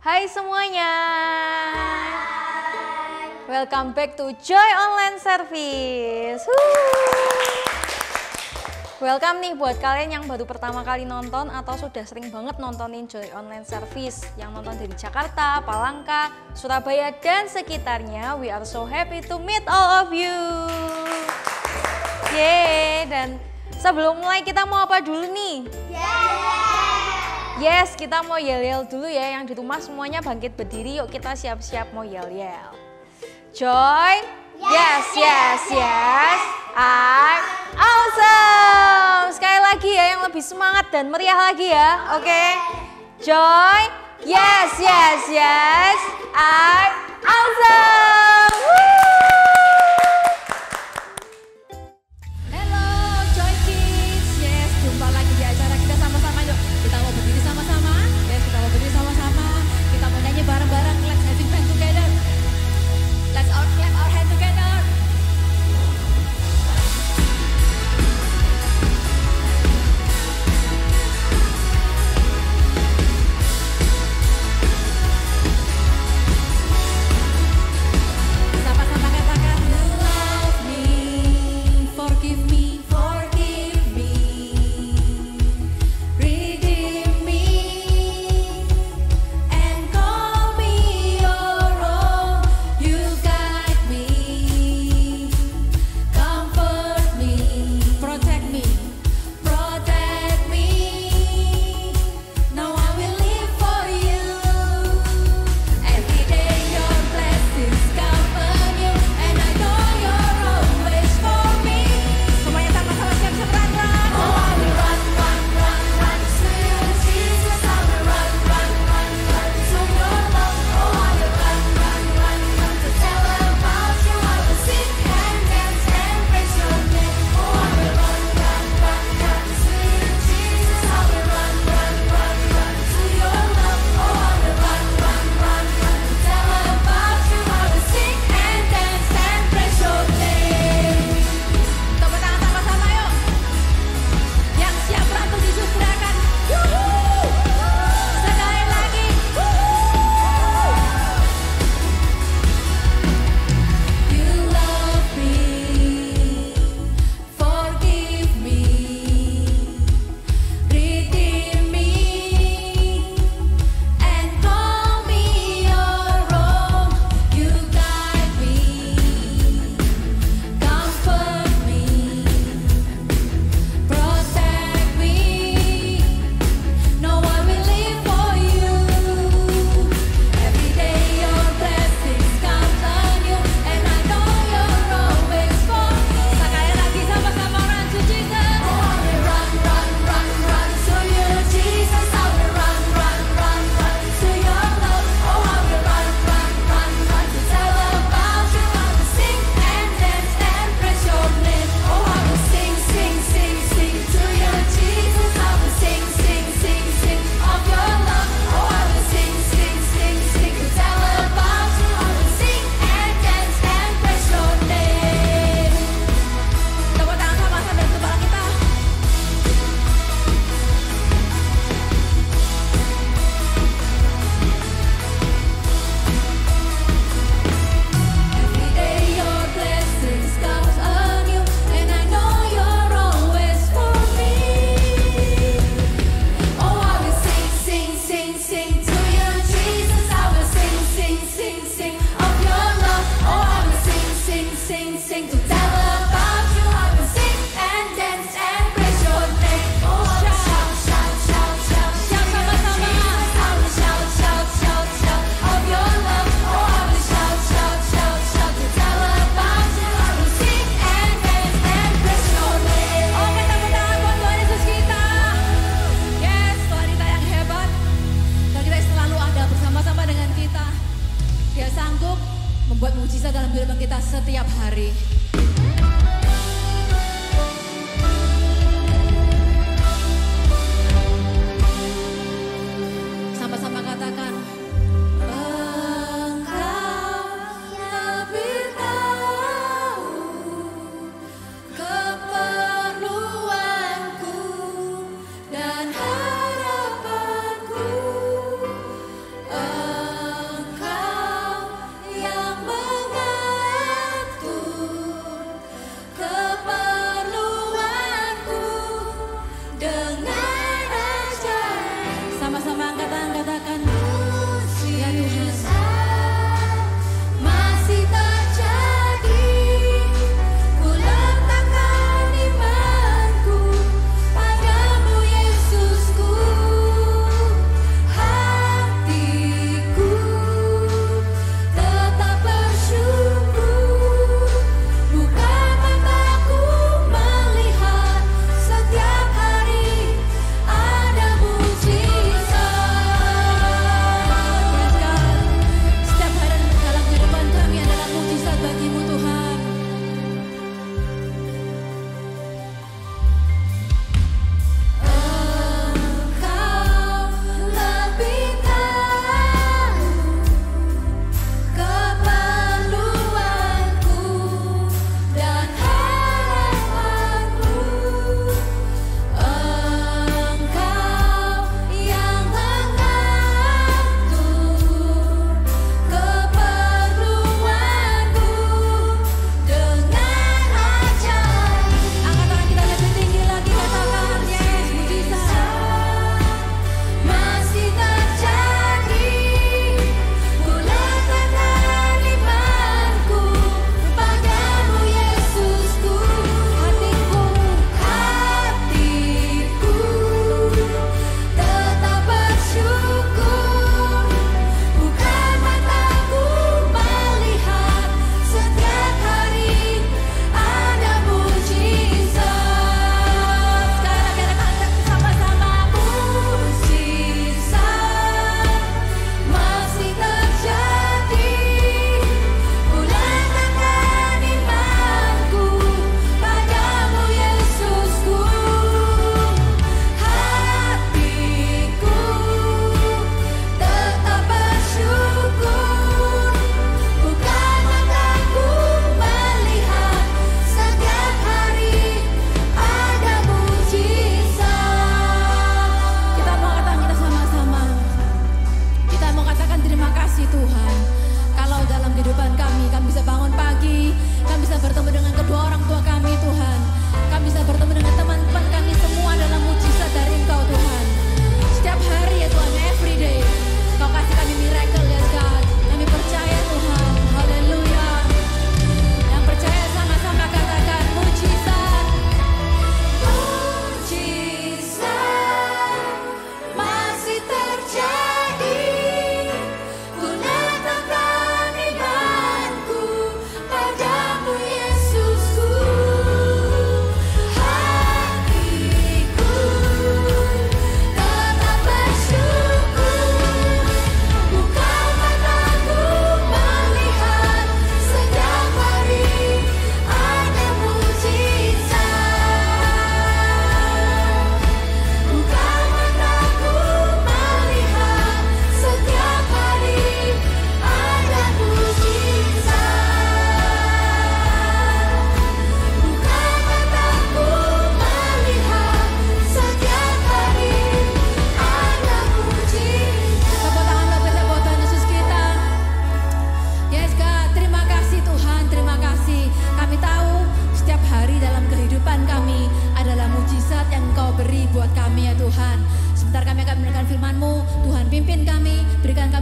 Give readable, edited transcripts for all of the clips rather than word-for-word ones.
Hai semuanya. Welcome back to Joy Online Service. Welcome nih buat kalian yang baru pertama kali nonton atau sudah sering banget nontonin Joy Online Service. Yang nonton dari Jakarta, Palangka, Surabaya, dan sekitarnya. We are so happy to meet all of you. Yeay, dan sebelum mulai kita mau apa dulu nih? Yes, kita mau yel-yel dulu ya. Yang di rumah semuanya bangkit berdiri, yuk kita siap-siap mau yel-yel. Joy, yes, yes, yes, I'm awesome. Sekali lagi ya, yang lebih semangat dan meriah lagi ya, oke? Joy, yes, yes, yes, I'm awesome. Hello Joy Kids, yes jumpa lagi di acara kita sama-sama yuk. Kita mau berdiri sama-sama, yes kita mau berdiri sama-sama. Kita mau nyanyi bareng-bareng, let's having fun together. Let's all clap our hands together. Sama-sama katakan you love me, forgive me, forgive me, redeem me, and call me your own. You guide me, comfort me, protect me, protect me. Now I will live for you. Every day your blessings come anew, and I know you're always for me. Semuanya sama-sama siap-siap run. Oh, I will run to you, Jesus. I will run to your love. Oh, I will run to tell about you. I will sing and dance and praise your name. Oh, I will run to you, Jesus. I will run to your love. Oh, I will run to tell about you. I will sing and dance and praise your name. Tepuk tangan sama-sama yuk. Yang siap run to Jesus silakan. Sekali lagi. You love me, forgive me, redeem me, and call me your own. You guide me, comfort me, protect me. No one will live for you. Every day your blessings come anew, and I know you're always for me. Sekali lagi sama-sama run to Jesus. Oh, I will run to you, Jesus. I will run to your love. Oh, I will run to tell about you. I will sing and dance and praise your name. Oh, I will sing to you, Jesus. I will sing of your love. Oh, I will sing to tell about you. I will sing and dance and praise your name. Tepuk tangan sama-sama dari kepala kita. Every day your blessings comes anew, and I know you're always for me. Oh, I will sing to you, Jesus. I will sing of your love. Oh, I will sing to tell about you. I will sing and dance and praise your name. Oh, I will shout sama-sama. I will shout of your love. Oh, I will shout to tell about you. I will sing and dance and praise your name. Oke, tepuk tangan buat Tuhan Yesus kita. Yes, Tuhan kita yang hebat. Tuhan kita yang selalu ada bersama-sama dengan kita. Dia sanggup membuat mujizat dalam kehidupan kita setiap hari. Sama-sama katakan, Engkau lebih tahu keperluanku dan harapanku.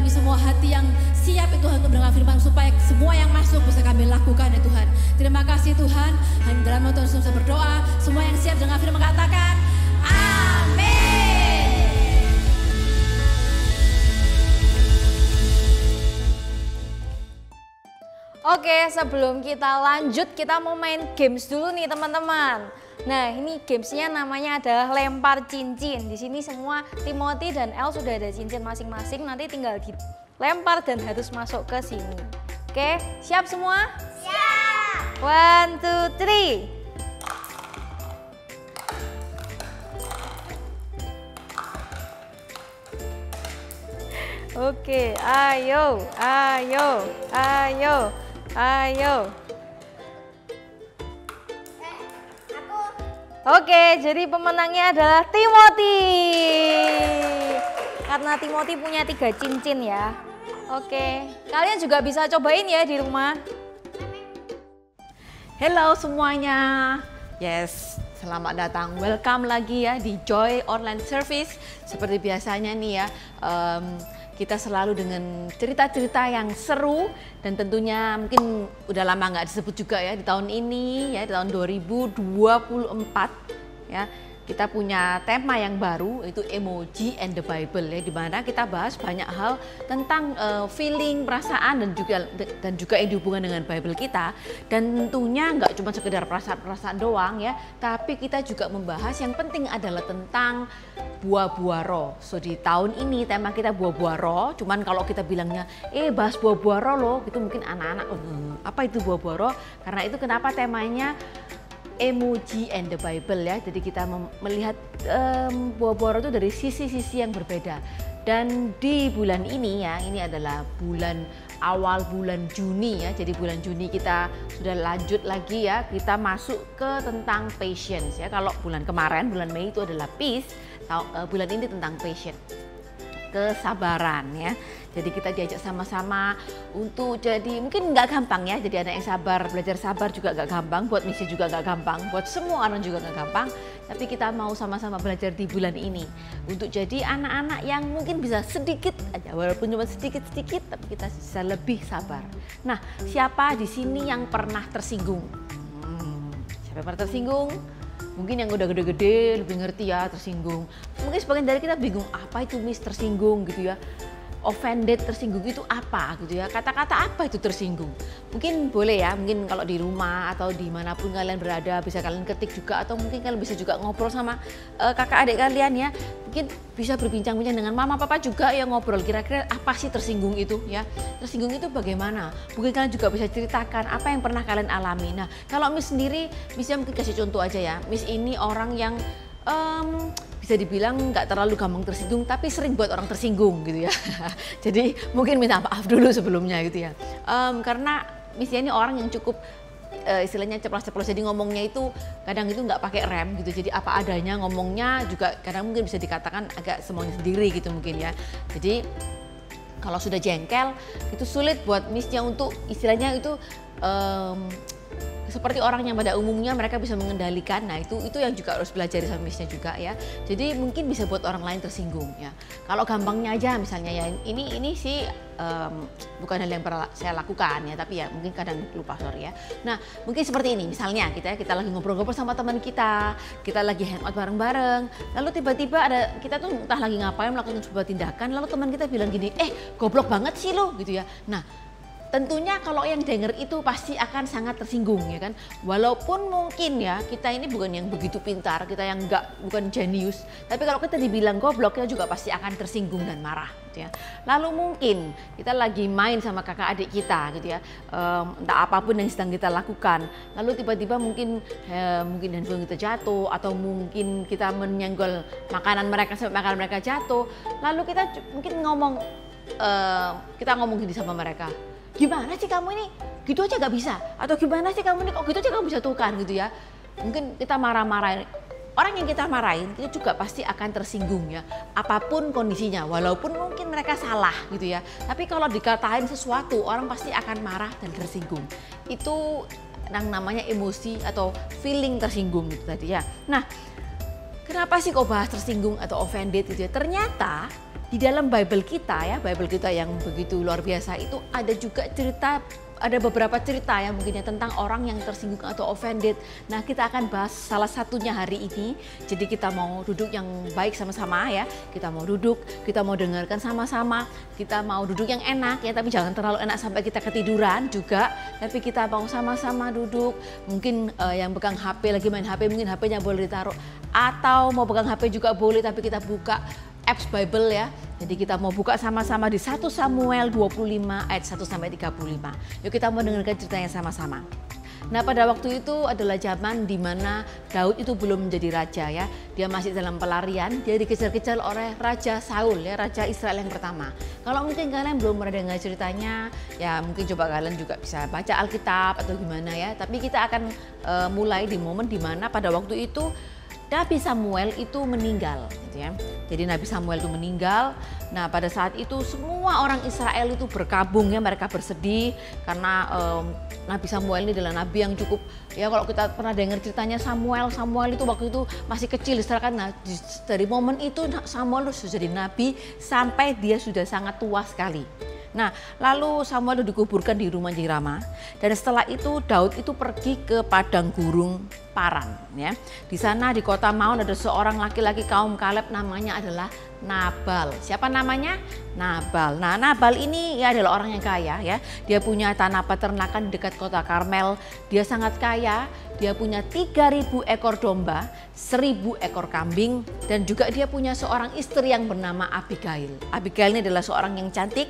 kami semua hati yang siap ya Tuhan untuk mendengar firman supaya semua yang masuk bisa kami lakukan ya Tuhan. Terima kasih Tuhan. Hanya dalam nama Tuhan saya berdoa. Semua yang siap dengar firman katakan amin. Oke, sebelum kita lanjut, kita mau main games dulu nih teman-teman. Nah, ini gamesnya namanya adalah lempar cincin. Di sini semua Timothy dan El sudah ada cincin masing-masing. Nanti tinggal dilempar dan harus masuk ke sini. Oke, siap semua? Siap. 1, 2, 3. Oke, ayo, ayo, ayo, ayo. Oke, jadi pemenangnya adalah Timothy. Karena Timothy punya 3 cincin ya. Oke, kalian juga bisa cobain ya di rumah. Hello semuanya. Yes, selamat datang. Welcome lagi ya di Joy Online Service. Seperti biasanya nih ya, kita selalu dengan cerita-cerita yang seru dan tentunya mungkin udah lama nggak disebut juga ya di tahun ini ya, di tahun 2024 ya. Kita punya tema yang baru, itu Emoji and the Bible ya, di mana kita bahas banyak hal tentang feeling, perasaan dan juga yang dihubungkan dengan Bible kita. Dan tentunya nggak cuma sekedar perasaan doang ya, tapi kita juga membahas yang penting adalah tentang buah-buah roh. So di tahun ini tema kita buah-buah roh, cuman kalau kita bilangnya bahas buah-buah roh loh, gitu mungkin anak-anak apa itu buah-buah roh? Karena itu kenapa temanya Emoji and the Bible ya. Jadi kita melihat buah-buah roh itu dari sisi-sisi yang berbeda. Dan di bulan ini ya, ini adalah awal bulan Juni ya. Jadi bulan Juni kita sudah lanjut lagi ya, kita masuk ke tentang patience ya. Kalau bulan kemarin, bulan Mei itu adalah peace, bulan ini tentang patience, kesabaran ya. Jadi kita diajak sama-sama untuk jadi, mungkin nggak gampang ya, jadi anak yang sabar, belajar sabar juga nggak gampang, buat misi juga nggak gampang, buat semua orang juga nggak gampang. Tapi kita mau sama-sama belajar di bulan ini untuk jadi anak-anak yang mungkin bisa sedikit aja, walaupun cuma sedikit-sedikit, tapi kita bisa lebih sabar. Nah, siapa di sini yang pernah tersinggung? Siapa yang pernah tersinggung? Mungkin yang udah gede-gede lebih ngerti ya, tersinggung. Mungkin sebagian dari kita bingung, apa itu Miss tersinggung gitu ya. Offended, tersinggung itu apa gitu ya, kata-kata apa itu tersinggung. Mungkin boleh ya, mungkin kalau di rumah atau dimanapun kalian berada bisa kalian ketik juga, atau mungkin kalian bisa juga ngobrol sama kakak adik kalian ya. Mungkin bisa berbincang-bincang dengan mama papa juga ya, ngobrol kira-kira apa sih tersinggung itu ya. Tersinggung itu bagaimana, mungkin kalian juga bisa ceritakan apa yang pernah kalian alami. Nah kalau Miss sendiri, Miss mungkin kasih contoh aja ya. Miss ini orang yang bisa dibilang nggak terlalu gampang tersinggung, tapi sering buat orang tersinggung gitu ya. Jadi mungkin minta maaf dulu sebelumnya gitu ya. Karena Miss ini orang yang cukup istilahnya ceplos-ceplos, jadi ngomongnya itu kadang itu nggak pakai rem gitu. Jadi apa adanya ngomongnya juga kadang mungkin bisa dikatakan agak semuanya sendiri gitu mungkin ya. Jadi kalau sudah jengkel itu sulit buat Missnya untuk istilahnya itu seperti orang yang pada umumnya mereka bisa mengendalikan. Nah itu yang juga harus belajar sama Missnya juga ya. Jadi mungkin bisa buat orang lain tersinggung ya. Kalau gampangnya aja misalnya ya, ini sih bukan hal yang pernah saya lakukan ya, tapi ya mungkin kadang lupa, sorry ya. Nah mungkin seperti ini misalnya kita lagi ngobrol-ngobrol sama teman kita lagi hangout bareng-bareng, lalu tiba-tiba kita tuh entah lagi ngapain melakukan sebuah tindakan, lalu teman kita bilang gini, goblok banget sih lo gitu ya. Nah tentunya kalau yang denger itu pasti akan sangat tersinggung ya kan. Walaupun mungkin ya kita ini bukan yang begitu pintar, kita yang bukan jenius, tapi kalau kita dibilang goblok kita juga pasti akan tersinggung dan marah gitu ya. Lalu mungkin kita lagi main sama kakak adik kita gitu ya, entah apapun yang sedang kita lakukan, lalu tiba-tiba mungkin handphone kita jatuh, atau mungkin kita menyenggol makanan mereka sampai makanan mereka jatuh, lalu kita mungkin ngomong gini sama mereka, gimana sih kamu ini gitu aja gak bisa, atau gimana sih kamu ini kok gitu aja kamu bisa tuh kan gitu ya. Mungkin kita marah-marahin orang yang kita marahin, itu juga pasti akan tersinggung ya, apapun kondisinya, walaupun mungkin mereka salah gitu ya. Tapi kalau dikatain sesuatu, orang pasti akan marah dan tersinggung. Itu yang namanya emosi atau feeling tersinggung gitu tadi ya. Nah kenapa sih kok bahas tersinggung atau offended gitu ya. Ternyata di dalam Bible kita ya, Bible kita yang begitu luar biasa itu ada juga cerita, ada beberapa cerita ya mungkin ya tentang orang yang tersinggung atau offended. Nah kita akan bahas salah satunya hari ini. Jadi kita mau duduk yang baik sama-sama ya. Kita mau duduk, kita mau dengarkan sama-sama. Kita mau duduk yang enak ya, tapi jangan terlalu enak sampai kita ketiduran juga. Tapi kita mau sama-sama duduk. Mungkin yang pegang HP lagi main HP, mungkin HP-nya boleh ditaruh. Atau mau pegang HP juga boleh, tapi kita buka apps Bible ya. Jadi kita mau buka sama-sama di 1 Samuel 25 ayat 1 sampai 35. Yuk kita mau dengarkan ceritanya sama-sama. Nah pada waktu itu adalah zaman di mana Daud itu belum menjadi raja ya. Dia masih dalam pelarian, dia dikejar-kejar oleh Raja Saul ya, Raja Israel yang pertama. Kalau mungkin kalian belum pernah dengar ceritanya, ya mungkin coba kalian juga bisa baca Alkitab atau gimana ya. Tapi kita akan mulai di momen di mana pada waktu itu Nabi Samuel itu meninggal gitu ya. Jadi Nabi Samuel itu meninggal. Nah pada saat itu semua orang Israel itu berkabung ya, mereka bersedih karena Nabi Samuel ini adalah nabi yang cukup ya, kalau kita pernah dengar ceritanya Samuel itu waktu itu masih kecil kan. Nah dari momen itu Samuel sudah jadi nabi sampai dia sudah sangat tua sekali. Nah, lalu Samuel itu dikuburkan di rumah Rama, dan setelah itu Daud itu pergi ke padang gurun Paran ya. Di sana di kota Maon ada seorang laki-laki kaum Kaleb namanya adalah Nabal. Siapa namanya? Nabal. Nah, Nabal ini ya adalah orang yang kaya ya. Dia punya tanah peternakan di dekat kota Karmel. Dia sangat kaya. Dia punya 3.000 ekor domba, 1.000 ekor kambing, dan juga dia punya seorang istri yang bernama Abigail. Abigail ini adalah seorang yang cantik,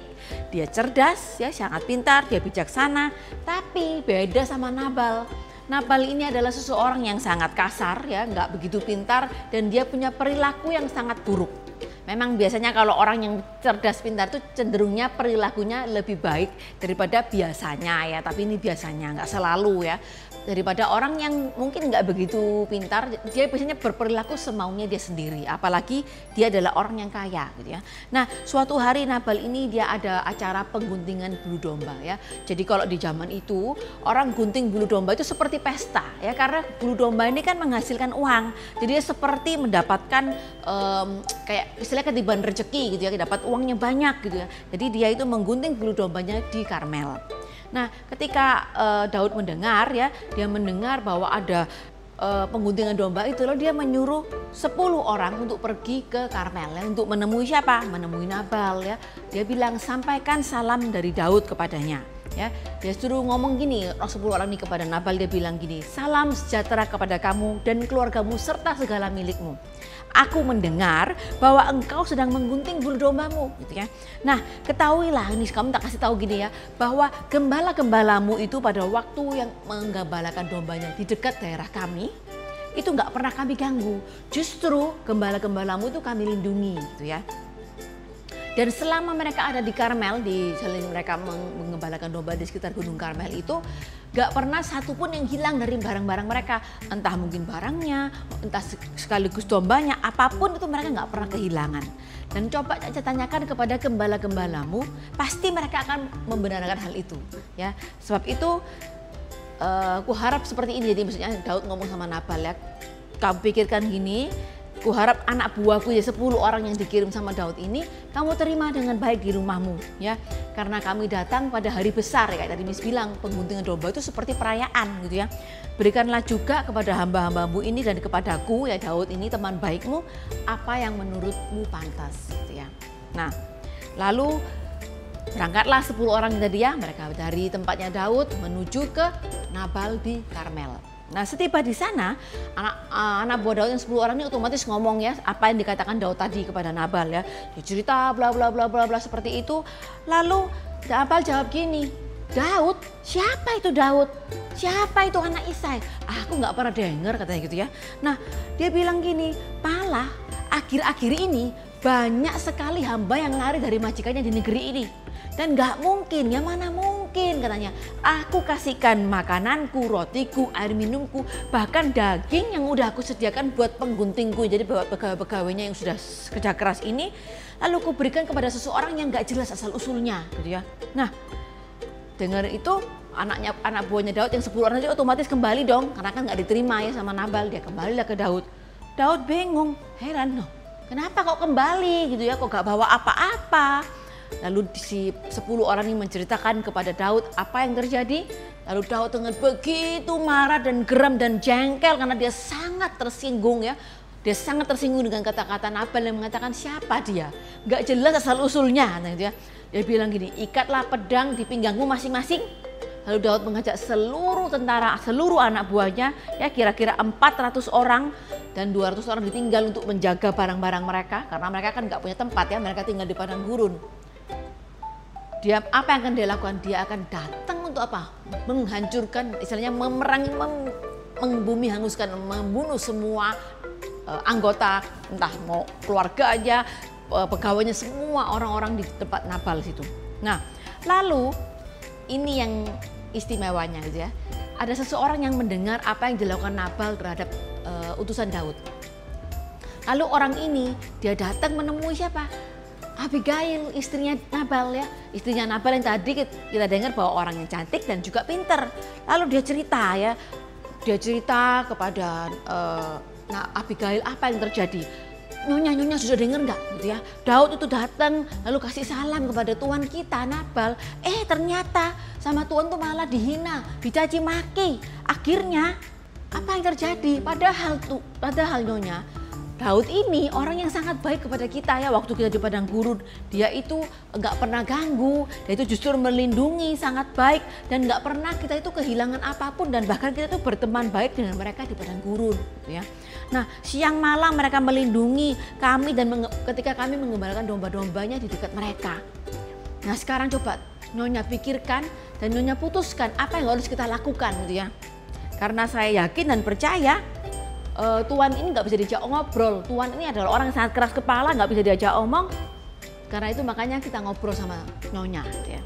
dia cerdas, ya sangat pintar, dia bijaksana, tapi beda sama Nabal. Nabal ini adalah seseorang yang sangat kasar, ya nggak begitu pintar, dan dia punya perilaku yang sangat buruk. Memang biasanya kalau orang yang cerdas pintar itu cenderungnya perilakunya lebih baik daripada biasanya ya, tapi ini biasanya nggak selalu ya. Daripada orang yang mungkin nggak begitu pintar, dia biasanya berperilaku semaunya dia sendiri, apalagi dia adalah orang yang kaya gitu ya. Nah suatu hari Nabal ini dia ada acara pengguntingan bulu domba ya. Jadi kalau di zaman itu orang gunting bulu domba itu seperti pesta ya, karena bulu domba ini kan menghasilkan uang. Jadi dia seperti mendapatkan kayak istilahnya ketiban rezeki gitu ya, dapat uangnya banyak gitu ya. Jadi dia itu menggunting bulu dombanya di Karmel. Nah ketika Daud mendengar ya, dia mendengar bahwa ada pengguntingan domba itu, lalu dia menyuruh 10 orang untuk pergi ke Karmel ya, untuk menemui siapa? Menemui Nabal ya. Dia bilang sampaikan salam dari Daud kepadanya. Ya, dia suruh ngomong gini, 10 orang ini kepada Nabal, dia bilang gini, salam sejahtera kepada kamu dan keluargamu serta segala milikmu. Aku mendengar bahwa engkau sedang menggunting bulu dombamu gitu ya. Nah ketahuilah, ini kamu tak kasih tahu gini ya, bahwa gembala-gembalamu itu pada waktu yang menggembalakan dombanya di dekat daerah kami, itu nggak pernah kami ganggu. Justru gembala-gembalamu itu kami lindungi gitu ya. Dan selama mereka ada di Karmel, di selain mereka mengembalakan domba di sekitar Gunung Karmel itu, gak pernah satupun yang hilang dari barang-barang mereka. Entah mungkin barangnya, entah sekaligus dombanya, apapun itu mereka gak pernah kehilangan. Dan coba saya tanyakan kepada gembala-gembalamu, pasti mereka akan membenarkan hal itu. Ya, sebab itu aku harap seperti ini. Jadi maksudnya Daud ngomong sama Nabal ya, kamu pikirkan gini, kuharap anak buahku ya 10 orang yang dikirim sama Daud ini kamu terima dengan baik di rumahmu ya, karena kami datang pada hari besar ya, kayak tadi Miss bilang pengguntingan domba itu seperti perayaan gitu ya. Berikanlah juga kepada hamba-hambamu ini dan kepadaku ya Daud ini teman baikmu apa yang menurutmu pantas gitu ya. Nah lalu berangkatlah 10 orang tadi ya, mereka dari tempatnya Daud menuju ke Nabal di Karmel. Nah setiba di sana anak buah Daud yang 10 orang ini otomatis ngomong ya apa yang dikatakan Daud tadi kepada Nabal ya. Dia cerita bla bla bla bla bla seperti itu. Lalu Nabal jawab gini, Daud? Siapa itu Daud? Siapa itu anak Isai? Aku nggak pernah dengar katanya gitu ya. Nah dia bilang gini, malah akhir-akhir ini banyak sekali hamba yang lari dari majikannya di negeri ini. Dan gak mungkin, ya mana mungkin katanya, aku kasihkan makananku, rotiku, air minumku, bahkan daging yang udah aku sediakan buat pengguntingku, jadi buat pegawai-pegawainya yang sudah kerja keras ini, lalu aku berikan kepada seseorang yang gak jelas asal usulnya gitu ya. Nah dengar itu anak buahnya Daud yang 10 orang itu otomatis kembali dong, karena kan gak diterima ya sama Nabal. Dia kembali lah ke Daud. Daud bingung, heran loh, kenapa kok kembali gitu ya, kok gak bawa apa-apa. Lalu si 10 orang ini menceritakan kepada Daud apa yang terjadi. Lalu Daud dengan begitu marah dan geram dan jengkel karena dia sangat tersinggung ya. Dia sangat tersinggung dengan kata-kata Nabal yang mengatakan siapa dia, gak jelas asal usulnya. Nah, dia bilang gini, ikatlah pedang di pinggangmu masing-masing. Lalu Daud mengajak seluruh tentara, seluruh anak buahnya, ya kira-kira 400 orang dan 200 orang ditinggal untuk menjaga barang-barang mereka karena mereka kan gak punya tempat ya, mereka tinggal di padang gurun. Dia apa yang akan dia lakukan? Dia akan datang untuk apa? Menghancurkan, istilahnya memerangi, membumi hanguskan, membunuh semua anggota, entah mau keluarga aja, pegawainya, semua orang-orang di tempat Nabal situ. Nah, lalu ini yang istimewanya gitu ya. Ada seseorang yang mendengar apa yang dilakukan Nabal terhadap utusan Daud. Lalu orang ini dia datang menemui siapa? Abigail, istrinya Nabal ya. Istrinya Nabal yang tadi kita dengar bahwa orang yang cantik dan juga pinter. Lalu dia cerita ya. Dia cerita kepada Abigail apa yang terjadi. Nyonya sudah dengar nggak gitu ya, Daud itu datang lalu kasih salam kepada tuan kita Nabal. Ternyata sama tuan tuh malah dihina, dicaci maki. Akhirnya apa yang terjadi? Padahal Nyonya, Daud ini orang yang sangat baik kepada kita ya. Waktu kita di padang gurun, dia itu nggak pernah ganggu, dia itu justru melindungi, sangat baik, dan nggak pernah kita itu kehilangan apapun, dan bahkan kita itu berteman baik dengan mereka di padang gurun gitu ya. Nah, siang malam mereka melindungi kami dan ketika kami mengembalakan domba-dombanya di dekat mereka. Nah, sekarang coba Nyonya pikirkan dan Nyonya putuskan apa yang harus kita lakukan gitu ya. Karena saya yakin dan percaya Tuan ini nggak bisa diajak ngobrol. Tuan ini adalah orang yang sangat keras kepala, nggak bisa diajak omong. Karena itu makanya kita ngobrol sama Nyonya gitu ya.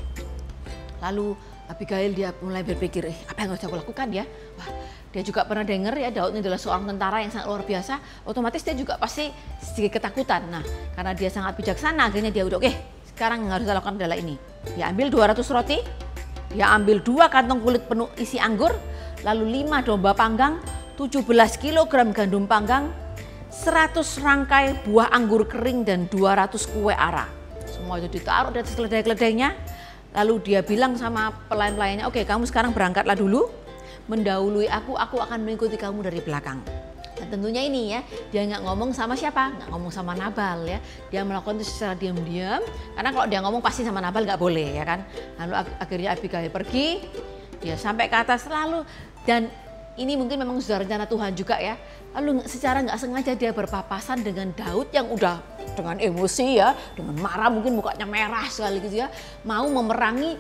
Lalu Abigail dia mulai berpikir, apa yang harus aku lakukan ya? Wah, dia juga pernah dengar ya Daud ini adalah seorang tentara yang sangat luar biasa. Otomatis dia juga pasti sedikit ketakutan. Nah, karena dia sangat bijaksana, akhirnya dia udah oke, sekarang yang harus kita lakukan adalah ini. Dia ambil 200 roti, dia ambil 2 kantong kulit penuh isi anggur, lalu 5 domba panggang, 17 kg gandum panggang, 100 rangkai buah anggur kering, dan 200 kue ara. Semua itu ditaruh di atas keledai-keledainya. Lalu dia bilang sama pelayan-pelayannya, oke, kamu sekarang berangkatlah dulu, mendahului aku akan mengikuti kamu dari belakang. Dan tentunya ini ya, dia nggak ngomong sama siapa? Nggak ngomong sama Nabal ya. Dia melakukan itu secara diam-diam, karena kalau dia ngomong pasti sama Nabal nggak boleh ya kan. Lalu akhirnya Abigail pergi, dia sampai ke atas lalu, dan ini mungkin memang sudah rencana Tuhan juga ya. Lalu secara nggak sengaja dia berpapasan dengan Daud yang udah dengan emosi ya, dengan marah, mungkin mukanya merah sekali gitu ya, mau memerangi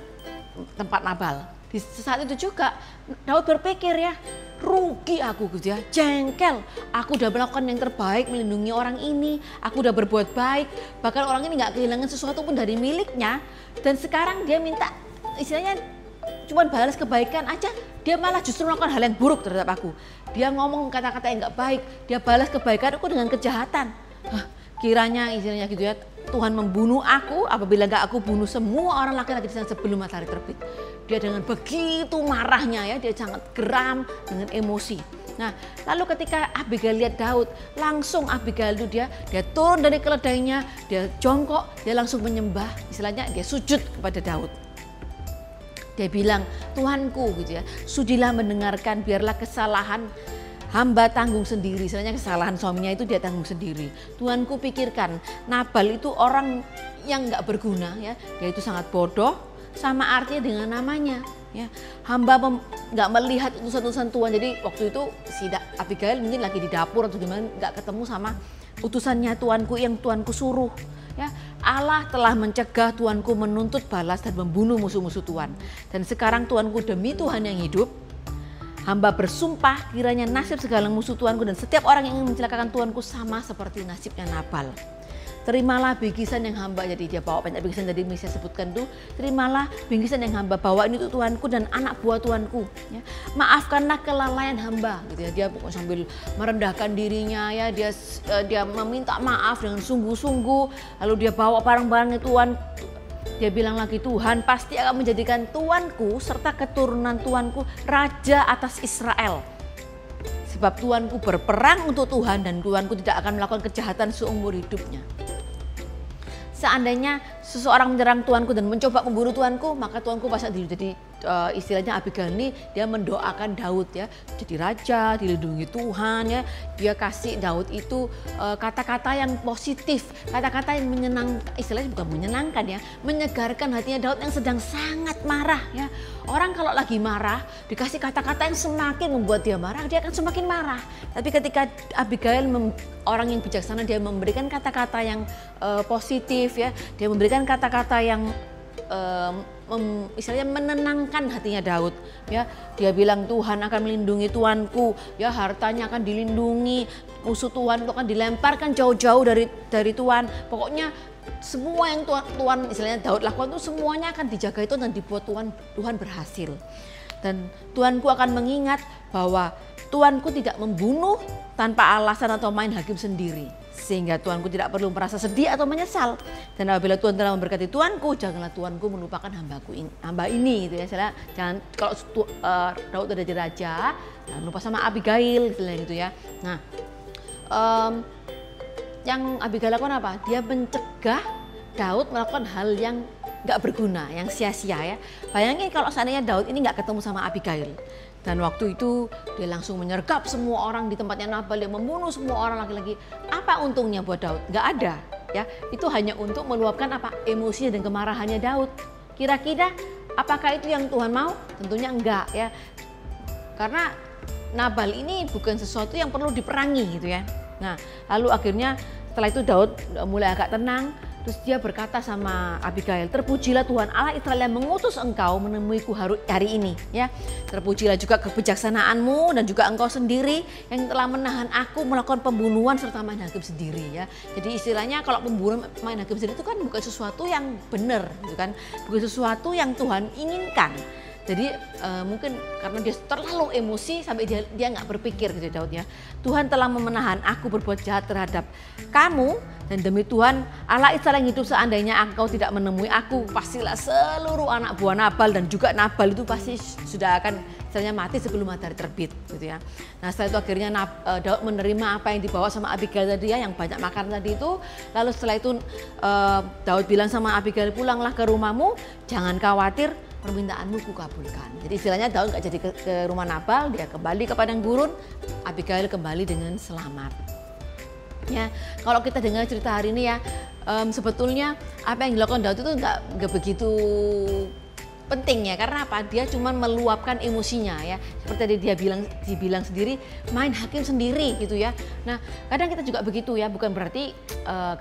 tempat Nabal. Di saat itu juga Daud berpikir ya, rugi aku gitu ya, jengkel. Aku udah melakukan yang terbaik melindungi orang ini, aku udah berbuat baik, bahkan orang ini nggak kehilangan sesuatu pun dari miliknya, dan sekarang dia minta istilahnya cuma balas kebaikan aja, dia malah justru melakukan hal yang buruk terhadap aku. Dia ngomong kata-kata yang nggak baik, dia balas kebaikan aku dengan kejahatan. Kiranya istilahnya gitu ya, Tuhan membunuh aku apabila nggak aku bunuh semua orang laki-laki di sana sebelum matahari terbit. Dia dengan begitu marahnya ya, dia sangat geram dengan emosi. Nah, lalu ketika Abigail lihat Daud, langsung Abigail itu dia turun dari keledainya, dia jongkok, dia langsung menyembah, istilahnya dia sujud kepada Daud. Dia bilang, Tuhanku gitu ya, sudilah mendengarkan, biarlah kesalahan hamba tanggung sendiri. Istilahnya kesalahan suaminya itu dia tanggung sendiri. Tuhanku pikirkan, Nabal itu orang yang nggak berguna ya, dia itu sangat bodoh, sama artinya dengan namanya ya. Hamba nggak melihat utusan-utusan Tuhan. Jadi waktu itu si Abigail mungkin lagi di dapur atau gimana, nggak ketemu sama utusannya Tuanku yang Tuanku suruh. Ya, Allah telah mencegah Tuanku menuntut balas dan membunuh musuh-musuh Tuhan. Dan sekarang Tuanku demi Tuhan yang hidup, hamba bersumpah kiranya nasib segala musuh Tuanku dan setiap orang yang ingin mencelakakan Tuanku sama seperti nasibnya Nabal. Terimalah bingkisan yang hamba, jadi dia bawa banyak bingkisan tadi saya sebutkan tuh. Terimalah bingkisan yang hamba bawa ini untuk Tuanku dan anak buah Tuanku. Ya. Maafkanlah kelalaian hamba, gitu ya. Dia sambil merendahkan dirinya ya, dia meminta maaf dengan sungguh-sungguh. Lalu dia bawa barang-barangnya Tuhan. Dia bilang lagi, Tuhan pasti akan menjadikan Tuanku serta keturunan Tuanku raja atas Israel. Sebab tuanku berperang untuk Tuhan dan tuanku tidak akan melakukan kejahatan seumur hidupnya. Seandainya seseorang menyerang tuanku dan mencoba membunuh tuanku, maka tuanku pasti dulu. Jadi istilahnya Abigail ini dia mendoakan Daud ya, jadi raja, dilindungi Tuhan ya. Dia kasih Daud itu kata-kata yang positif, kata-kata yang menyenangkan, istilahnya bukan menyenangkan ya, menyegarkan hatinya Daud yang sedang sangat marah ya. Orang kalau lagi marah dikasih kata-kata yang semakin membuat dia marah, dia akan semakin marah. Tapi ketika Abigail orang yang bijaksana, dia memberikan kata-kata yang positif ya, dia memberikan kata-kata yang istilahnya menenangkan hatinya Daud ya. Dia bilang Tuhan akan melindungi tuanku ya, hartanya akan dilindungi, musuh Tuhan itu akan dilemparkan jauh-jauh dari Tuhan. Pokoknya semua yang Tuhan istilahnya Daud lakukan itu semuanya akan dijaga itu dan dibuat Tuhan berhasil. Dan tuanku akan mengingat bahwa tuanku tidak membunuh tanpa alasan atau main hakim sendiri, sehingga tuanku tidak perlu merasa sedih atau menyesal. Dan apabila Tuhan telah memberkati tuanku, janganlah tuanku melupakan hamba ini gitu ya. Jangan kalau Daud udah jadi raja, jangan lupa sama Abigail istilahnya gitu ya. Nah, yang Abigail lakukan apa? Dia mencegah Daud melakukan hal yang nggak berguna, yang sia-sia ya. Bayangin kalau seandainya Daud ini nggak ketemu sama Abigail. Dan waktu itu dia langsung menyergap semua orang di tempatnya Nabal, dia membunuh semua orang laki-laki. Apa untungnya buat Daud? Nggak ada ya. Itu hanya untuk meluapkan apa? Emosinya dan kemarahannya Daud. Kira-kira apakah itu yang Tuhan mau? Tentunya enggak ya. Karena Nabal ini bukan sesuatu yang perlu diperangi gitu ya. Nah, lalu akhirnya setelah itu Daud mulai agak tenang. Terus dia berkata sama Abigail, terpujilah Tuhan Allah Israel yang mengutus engkau menemuiku hari ini ya. Terpujilah juga kebijaksanaanmu dan juga engkau sendiri yang telah menahan aku melakukan pembunuhan serta main hakim sendiri ya. Jadi istilahnya kalau pembunuhan main hakim sendiri itu kan bukan sesuatu yang benar gitu kan, bukan sesuatu yang Tuhan inginkan. Jadi mungkin karena dia terlalu emosi sampai dia nggak berpikir gitu Daud ya. Tuhan telah memenahan aku berbuat jahat terhadap kamu, dan demi Tuhan Allah Israel yang hidup, seandainya engkau tidak menemui aku, pastilah seluruh anak buah Nabal dan juga Nabal itu pasti sudah akan istilahnya mati sebelum matahari terbit gitu ya. Nah setelah itu akhirnya Daud menerima apa yang dibawa sama Abigail tadi ya, yang banyak makan tadi itu. Lalu setelah itu Daud bilang sama Abigail, pulanglah ke rumahmu, jangan khawatir, permintaanmu kukabulkan. Jadi istilahnya Daud nggak jadi ke rumah Nabal, dia kembali ke padang gurun, Abigail kembali dengan selamat. Ya, kalau kita dengar cerita hari ini ya, sebetulnya apa yang dilakukan Daud itu nggak begitu penting ya. Karena apa? Dia cuma meluapkan emosinya ya. Seperti tadi dia bilang sendiri, main hakim sendiri gitu ya. Nah, kadang kita juga begitu ya. Bukan berarti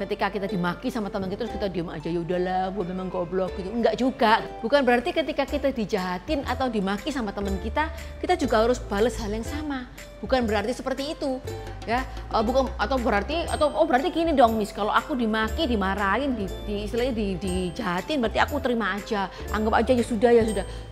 ketika kita dimaki sama teman kita terus kita diam aja, ya udahlah, gue memang goblok gitu. Enggak juga. Bukan berarti ketika kita dijahatin atau dimaki sama teman kita juga harus balas hal yang sama. Bukan berarti seperti itu ya. Berarti gini dong Miss, kalau aku dimaki, dimarahin, istilahnya dijahatin, berarti aku terima aja, anggap aja ya sudah.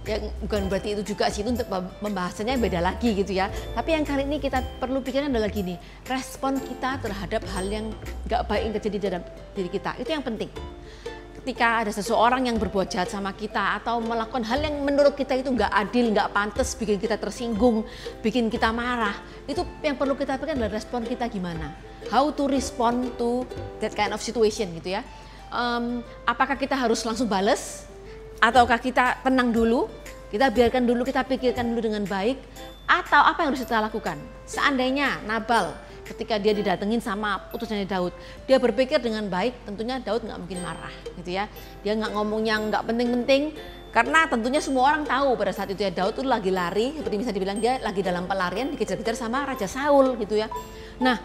Ya bukan berarti itu juga sih, itu untuk pembahasannya beda lagi gitu ya. Tapi yang kali ini kita perlu pikirkan adalah gini, respon kita terhadap hal yang gak baik yang terjadi dalam diri kita, itu yang penting. Ketika ada seseorang yang berbuat jahat sama kita atau melakukan hal yang menurut kita itu nggak adil, nggak pantas, bikin kita tersinggung, bikin kita marah, itu yang perlu kita pikirkan adalah respon kita gimana. How to respond to that kind of situation gitu ya. Apakah kita harus langsung bales? Ataukah kita tenang dulu, kita biarkan dulu, kita pikirkan dulu dengan baik, atau apa yang harus kita lakukan? Seandainya Nabal ketika dia didatengin sama utusannya Daud, dia berpikir dengan baik, tentunya Daud nggak mungkin marah gitu ya. Dia nggak ngomong yang nggak penting-penting, karena tentunya semua orang tahu pada saat itu ya Daud itu lagi lari, seperti bisa dibilang dia lagi dalam pelarian, dikejar-kejar sama Raja Saul gitu ya. Nah,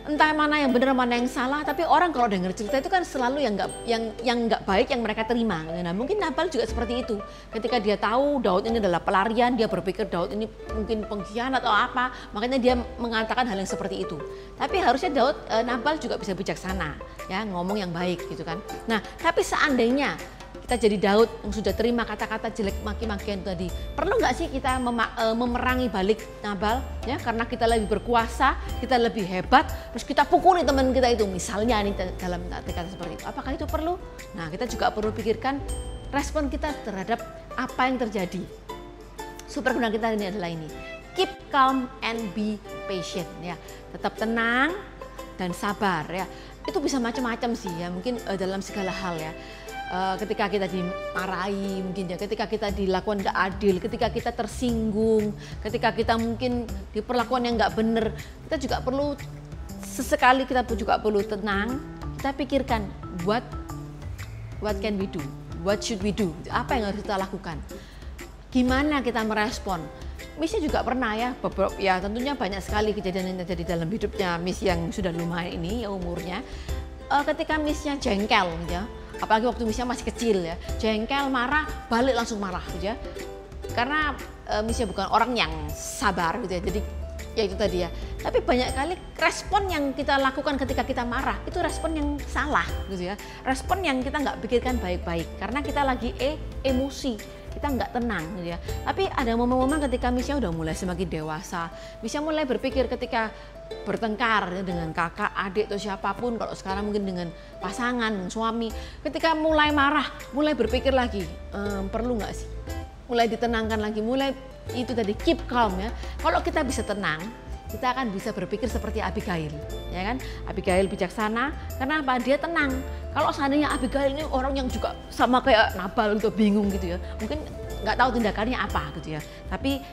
entah mana yang benar mana yang salah, tapi orang kalau dengar cerita itu kan selalu yang nggak baik yang mereka terima. Nah mungkin Nabal juga seperti itu. Ketika dia tahu Daud ini adalah pelarian, dia berpikir Daud ini mungkin pengkhianat atau apa, makanya dia mengatakan hal yang seperti itu. Tapi harusnya Nabal juga bisa bijaksana ya, ngomong yang baik gitu kan. Nah tapi seandainya kita jadi Daud yang sudah terima kata-kata jelek, maki-makian tadi, perlu nggak sih kita memerangi balik Nabal ya, karena kita lebih berkuasa, kita lebih hebat, terus kita pukuli teman kita itu misalnya nih dalam kata seperti itu, apakah itu perlu? Nah kita juga perlu pikirkan respon kita terhadap apa yang terjadi. Super guna kita ini adalah ini, keep calm and be patient ya. Tetap tenang dan sabar ya. Itu bisa macam-macam sih ya, mungkin dalam segala hal ya. Ketika kita dimarahi mungkin ya, ketika kita dilakukan nggak adil, ketika kita tersinggung, ketika kita mungkin diperlakukan yang nggak benar, kita juga perlu sesekali kita juga perlu tenang. Kita pikirkan what can we do, what should we do, apa yang harus kita lakukan, gimana kita merespon. Missnya juga pernah ya, ya tentunya banyak sekali kejadian yang terjadi dalam hidupnya Miss yang sudah lumayan ini ya umurnya. Ketika Missnya jengkel ya, apalagi waktu Missnya masih kecil ya, jengkel, marah, balik langsung marah gitu ya. Karena Missnya bukan orang yang sabar gitu ya, jadi ya itu tadi ya. Tapi banyak kali respon yang kita lakukan ketika kita marah itu respon yang salah gitu ya. Respon yang kita nggak pikirkan baik-baik karena kita lagi emosi, kita nggak tenang gitu ya. Tapi ada momen-momen ketika Missnya udah mulai semakin dewasa, Missnya mulai berpikir ketika bertengkar ya, dengan kakak, adik atau siapapun, kalau sekarang mungkin dengan pasangan, suami, ketika mulai marah, mulai berpikir lagi, perlu nggak sih? Mulai ditenangkan lagi, mulai itu tadi keep calm ya. Kalau kita bisa tenang, kita akan bisa berpikir seperti Abigail, ya kan? Abigail bijaksana, karena apa? Dia tenang. Kalau seandainya Abigail ini orang yang juga sama kayak Nabal gitu, bingung gitu ya, mungkin nggak tahu tindakannya apa gitu ya. Tapi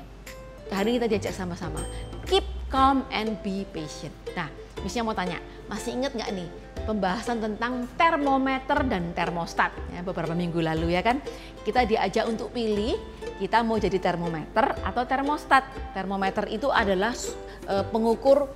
hari ini kita diajak sama-sama keep calm and be patient. Nah, Missnya mau tanya, masih ingat nggak nih pembahasan tentang termometer dan termostat ya, beberapa minggu lalu ya kan? Kita diajak untuk pilih, kita mau jadi termometer atau termostat. Termometer itu adalah pengukur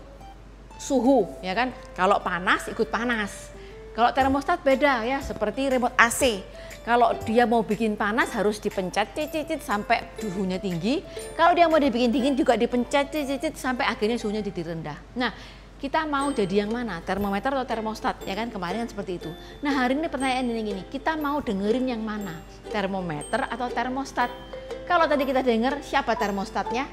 suhu ya kan? Kalau panas ikut panas. Kalau termostat beda ya, seperti remote AC. Kalau dia mau bikin panas harus dipencet cicit sampai suhunya tinggi. Kalau dia mau dibikin dingin juga dipencet cicit sampai akhirnya suhunya jadi rendah. Nah, kita mau jadi yang mana? Termometer atau termostat? Ya kan kemarin kan seperti itu. Nah, hari ini pertanyaan ini gini, kita mau dengerin yang mana? Termometer atau termostat? Kalau tadi kita dengar siapa termostatnya?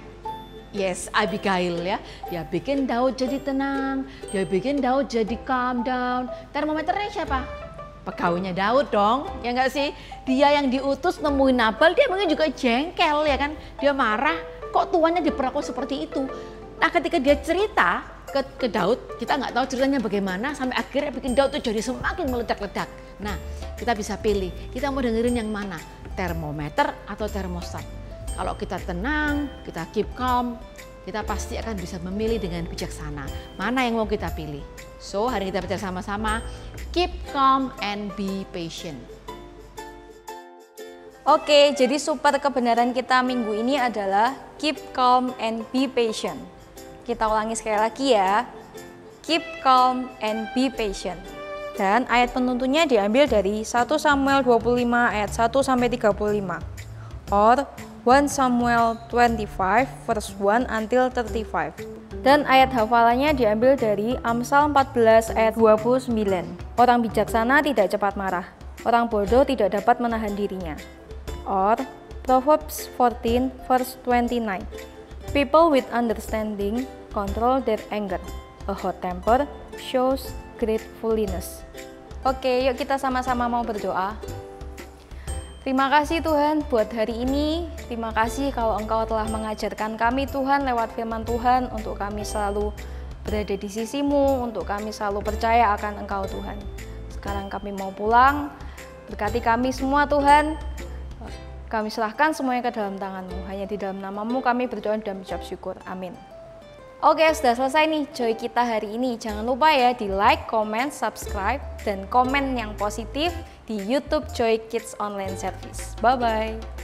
Yes, Abigail ya. Dia bikin Daud jadi tenang, dia bikin Daud jadi calm down. Termometernya siapa? Pegawainya Daud dong, ya enggak sih? Dia yang diutus nemuin Nabal, dia mungkin juga jengkel ya kan? Dia marah, kok tuannya diperlakukan seperti itu? Nah, ketika dia cerita ke Daud, kita nggak tahu ceritanya bagaimana sampai akhirnya bikin Daud itu jadi semakin meledak-ledak. Nah, kita bisa pilih, kita mau dengerin yang mana? Termometer atau termostat? Kalau kita tenang, kita keep calm, kita pasti akan bisa memilih dengan bijaksana. Mana yang mau kita pilih? So, hari ini kita bicara sama-sama, keep calm and be patient. Oke, jadi super kebenaran kita minggu ini adalah keep calm and be patient. Kita ulangi sekali lagi ya. Keep calm and be patient. Dan ayat penuntunnya diambil dari 1 Samuel 25 ayat 1 sampai 35. Or 1 Samuel 25 verse 1 until 35. Dan ayat hafalannya diambil dari Amsal 14 ayat 29. Orang bijaksana tidak cepat marah, orang bodoh tidak dapat menahan dirinya. Or Proverbs 14 verse 29. People with understanding control their anger. A hot temper shows great foolishness. Oke, yuk kita sama-sama mau berdoa. Terima kasih Tuhan buat hari ini. Terima kasih kalau Engkau telah mengajarkan kami Tuhan lewat firman Tuhan untuk kami selalu berada di sisi-Mu, untuk kami selalu percaya akan Engkau Tuhan. Sekarang kami mau pulang, berkati kami semua Tuhan. Kami serahkan semuanya ke dalam tangan-Mu. Hanya di dalam nama-Mu kami berdoa dan mengucap syukur. Amin. Oke, sudah selesai nih Joy kita hari ini. Jangan lupa ya di like, comment, subscribe, dan komen yang positif di YouTube Joy Kids Online Service. Bye-bye.